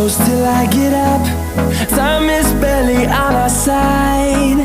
close till I get up. Time is barely on our side.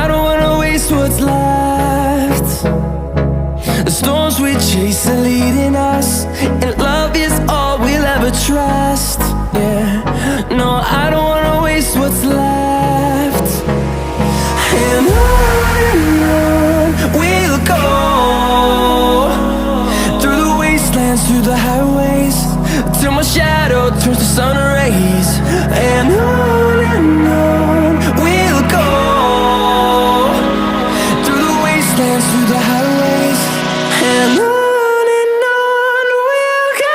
I don't wanna waste what's left. The storms we chase are leading us, and love is all we'll ever trust. Yeah, no, I don't wanna waste what's left. And on we'll go, through the wastelands, through the highways, till my shadow turns to sun rays. And on we'll go, through the wastelands, through the highways, and on we'll go.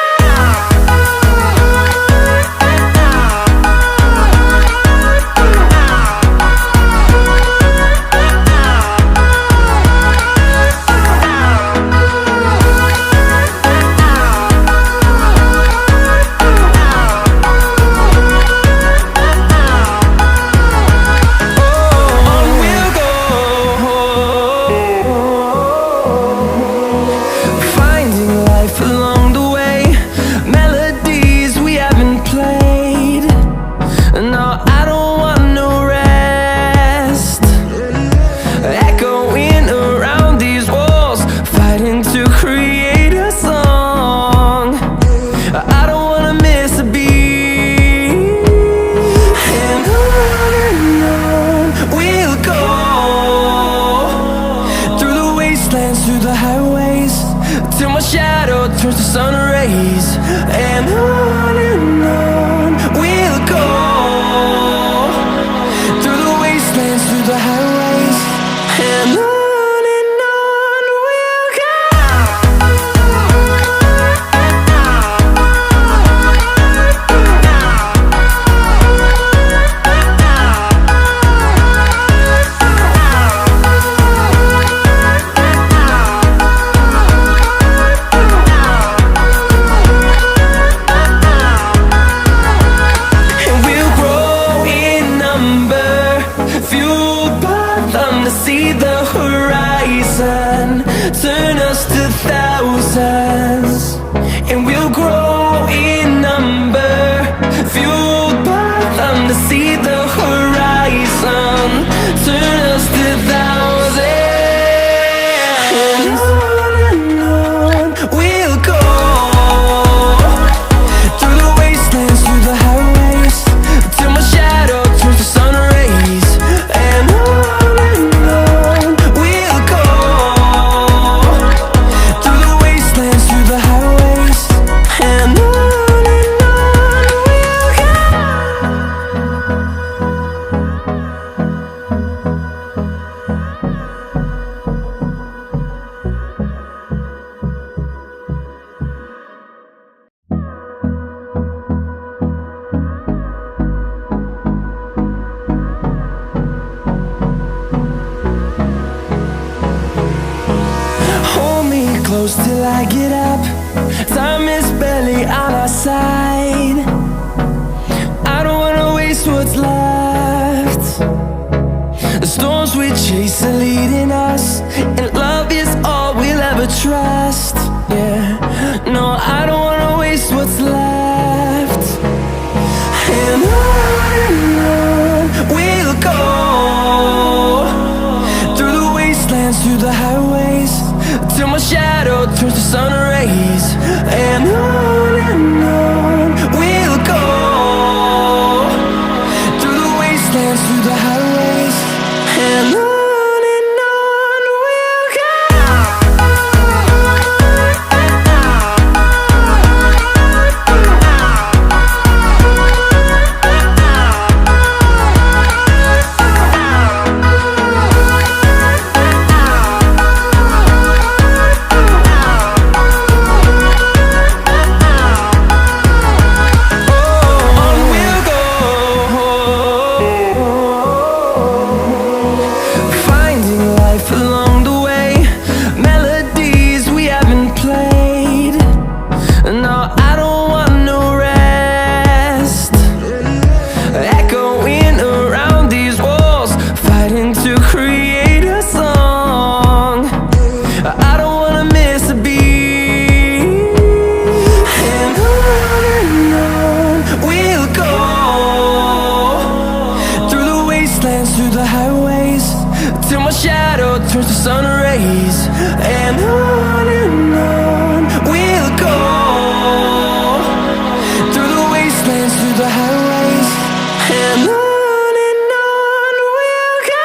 Through the highways, till my shadow turns to sun rays. And on we'll go, through the wastelands, through the highways, and on we'll go. See the horizon turn us to thousands, and we'll grow in number, fueled by them. To see the horizon turn us to thousands, and on we'll go, through the wastelands, through the highways, till my shadow turns to sun rays. And close till I get up. Time is barely on our side. I don't wanna waste what's left. The storms we chase are leading us, and love is all we'll ever trust. Yeah, no, I don't wanna waste what's left. And on we'll go, through the wastelands, through the highways, till my shadow turns to sun rays. And on we'll go, through the wastelands, through the highways, and on we'll go. wastelands, through the highways, till my shadow turns to sun rays. And on we'll go, through the wastelands, through the highways, and on we'll go.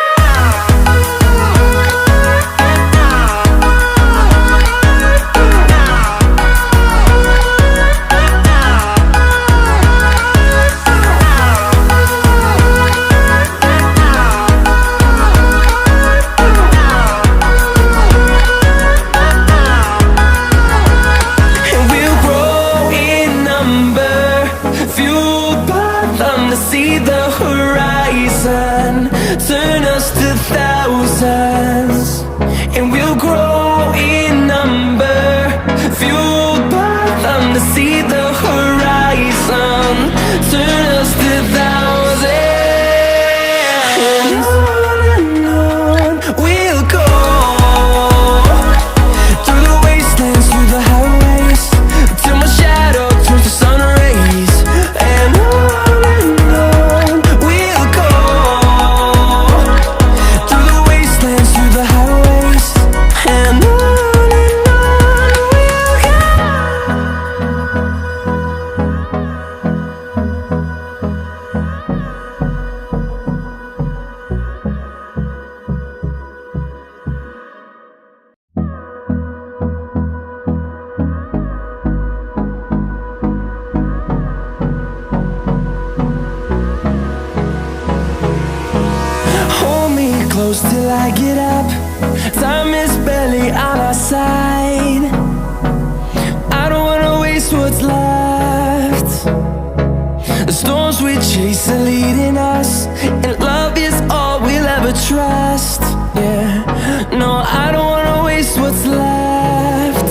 See the horizon, turn us to thousands, and we'll grow in number, fueled by them. To see the horizon, turn us to thousands, and on we'll go, through the wastelands, through the highways, till my shadow turns to sun rays. And close till I get up. Time is barely on our side. I don't wanna waste what's left. The storms we chase are leading us, and love is all we'll ever trust. Yeah, no, I don't wanna waste what's left.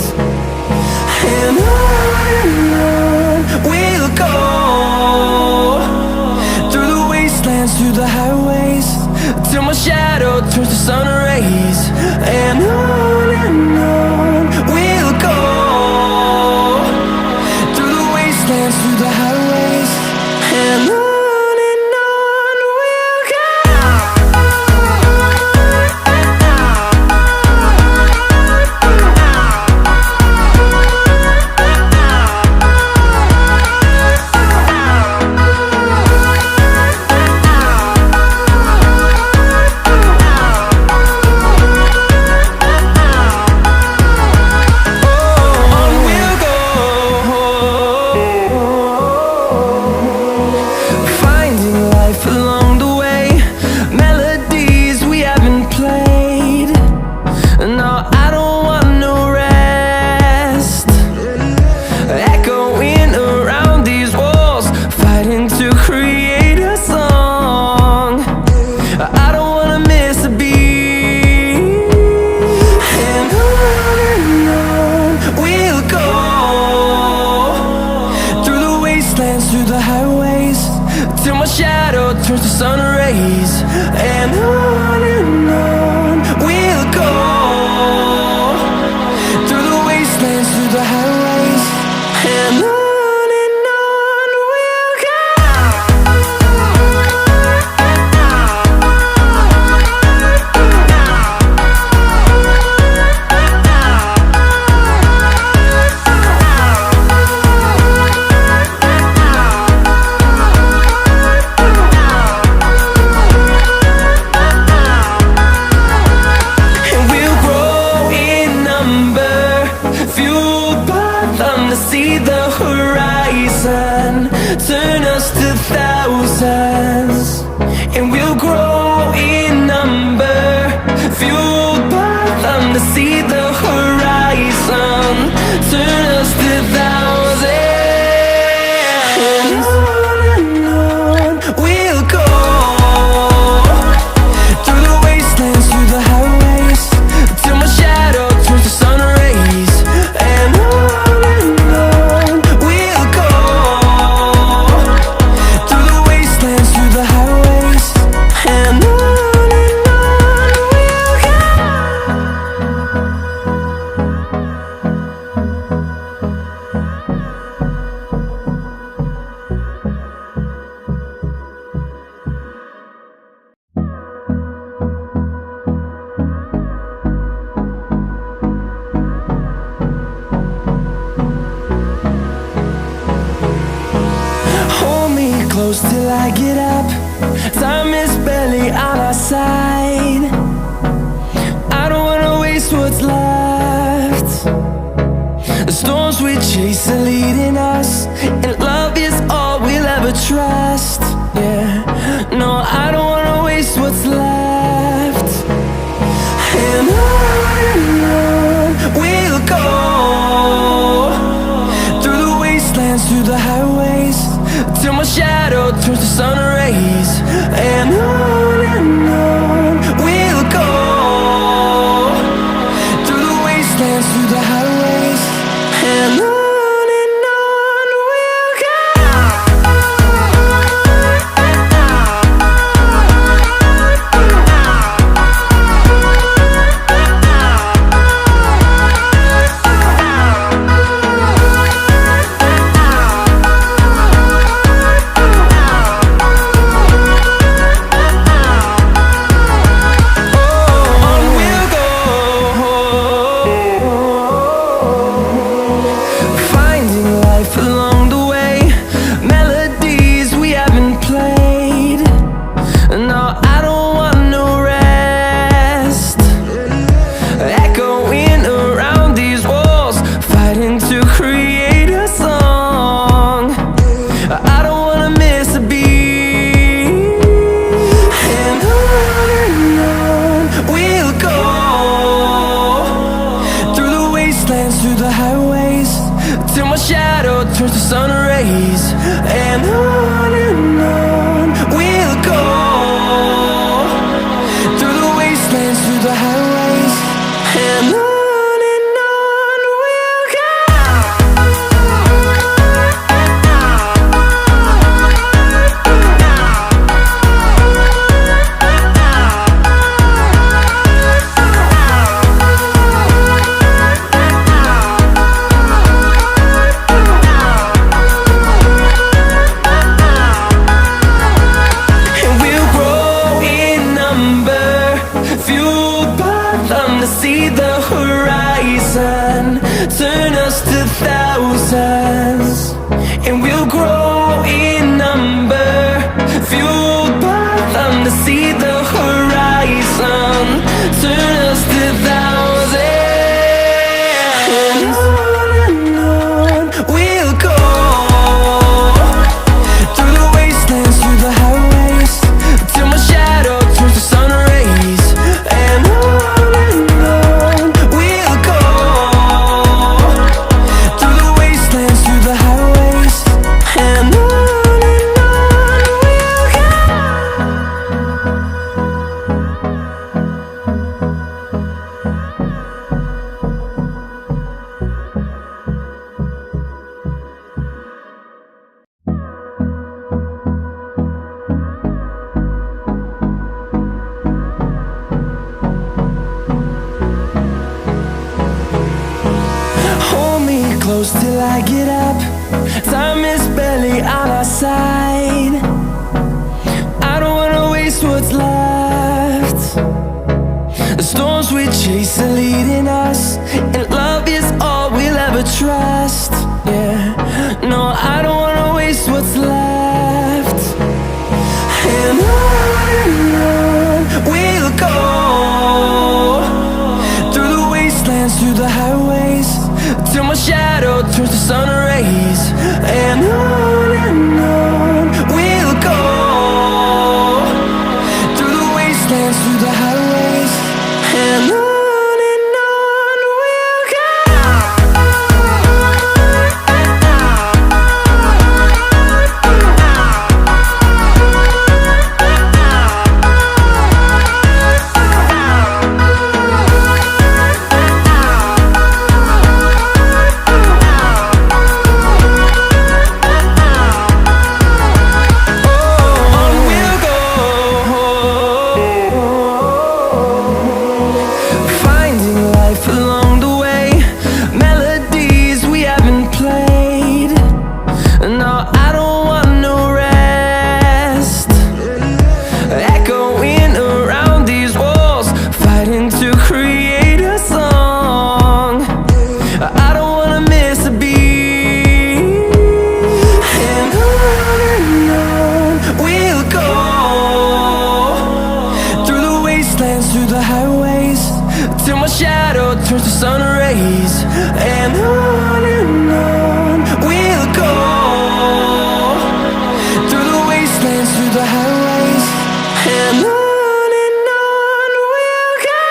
And on we'll go, through the wastelands, through the highways, till my shadow turns to sun rays. And on we'll go, through the wastelands, through the highways, and on we'll go. Through the highways, till my shadow turns to sun rays. And on we'll go, through the wastelands, through the highways, and on we'll go. See the horizon, turn us to thousands, and we'll grow in number, fueled by them. To see the horizon, turn us to thousands, and on we'll go, through the wastelands, through the highways, till my shadow turns to sun rays. And and I get up. Time is barely on our side. I don't wanna waste what's left. The storms we chase are leading us, and love is all we'll ever trust. Yeah, no, I don't wanna waste what's left. And on we'll go, through the wastelands, through the highways, till my shadow turns to sun rays. And on we'll go, through the wastelands, through the highways, and on we'll go. Through the highways, till my shadow turns to sun rays. And on we'll go, through the wastelands, through the highways, and on we'll go. To see the horizon turn us to thousands, and we'll grow in number, fueled by them. To see the horizon turn us to thousands, and on we'll go, through the wastelands, through the highways, till my shadow turns to sun rays. And on close till I get up. Time is barely on our side. I don't wanna waste what's left. The storms we chase are leading us, and love is all we'll ever trust. Yeah, no, I don't wanna waste what's left. And on we'll go, through the wastelands, through the highways, till my shadow turns to sun rays. And on we'll go, through the wastelands, through the highways, and on we'll go. through the highways, till my shadow turns to sun rays. And on we'll go, through the wastelands, through the highways. And on we'll go.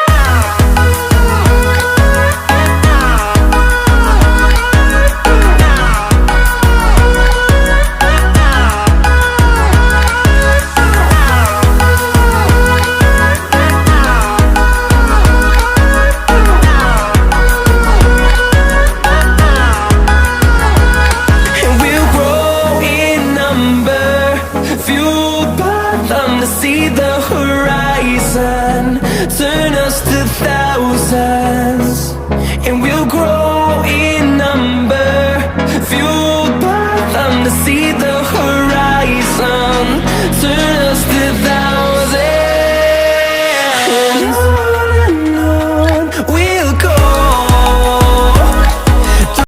And we'll grow in number, fueled by them to see the horizon, turn us to thousands.